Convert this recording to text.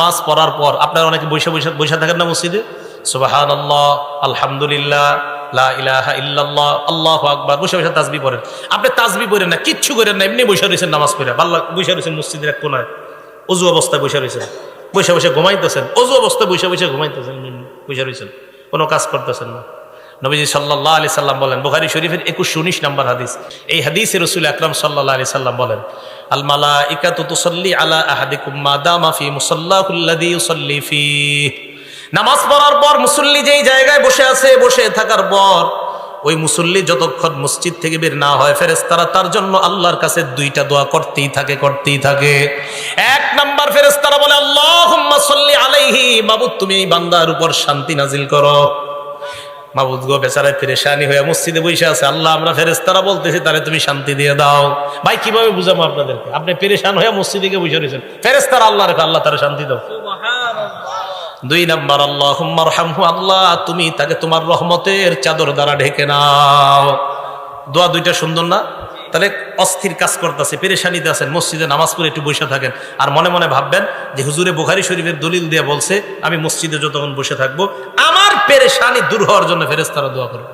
নামাজ পড়ার পর আপনারা অনেকে বসে বসে বসে থাকেন না মসজিদে, সুবহানাল্লাহ, আলহামদুলিল্লাহ, লা ইলাহা ইল্লাল্লাহ, আল্লাহু আকবার, বসে বসে তাসবিহ পড়েন। আপনি তাসবিহ পড়েন না, কিচ্ছু করেন না, এমনি বসে রয়েছেন নামাজ পড়ে, ভাল্লা বসে রয়েছেন মসজিদের এক কোনায়, অজু অবস্থায় বসে রয়েছেন, বসে বসে ঘুমাইতেছেন, অজু অবস্থায় বসে বসে ঘুমাইতেছেন, বসে রয়েছেন, কোনো কাজ করতেছেন না। নবীজি সাল্লাল্লাহু আলাইহি সাল্লাম বলেন, বুখারী শরীফের 2119 নম্বর হাদিস, এই হাদিসে রাসূল আকরাম সাল্লাল্লাহু আলাইহি সাল্লাম বলেন, আল মালাইকাতু তুসাল্লি আলা আহাদিকুম মা দামা ফি মুসাল্লাহুল্লাযী ইউসাল্লি ফীহ। নামাজ পড়ার পর মুসল্লি যেই জায়গায় বসে আছে, বসে থাকার পর ওই মুসল্লি যতক্ষণ মসজিদ থেকে বের না হয়, ফেরেশতারা তার জন্য আল্লাহর কাছে দুইটা দোয়া করতেই থাকে। এক নাম্বার ফেরেশতারা বলে, আল্লাহুম্মা সাল্লি আলাইহি, মাবুদ তুমি এই বান্দার উপর শান্তি নাজিল করো। মাবুদ গো, বেচারায় পেরেশানি হয়ে মসজিদে বসে আছে, আল্লাহ আমরা ফেরেশতারা বলতেছি তারে তুমি শান্তি দিয়ে দাও। ভাই কিভাবে বুঝাবো আপনাদেরকে? আপনি পেরেশান হয়ে মসজিদে গিয়ে বসে রয়েছেন, ফেরেশতারা আল্লাহ রেখে, আল্লাহ তারে শান্তি দাও। দুই নাম্বার, আল্লাহুম্মা আরহামহু, আল্লাহ তুমি তাকে তোমার রহমতের চাদর দ্বারা ঢেকে নাও। দোয়া দুইটা সুন্দর না? তাহলে অস্থির কাজ করতেছে, পেরেশানিতে আছেন, মসজিদে নামাজ পড়ে একটু বসে থাকেন, আর মনে মনে ভাববেন যে হুজুরে বুখারী শরীফের দলিল দিয়ে বলছে আমি মসজিদে যতক্ষণ বসে থাকবো আমার পেরেশানি দূর হওয়ার জন্য ফেরেশতারা দোয়া করবে।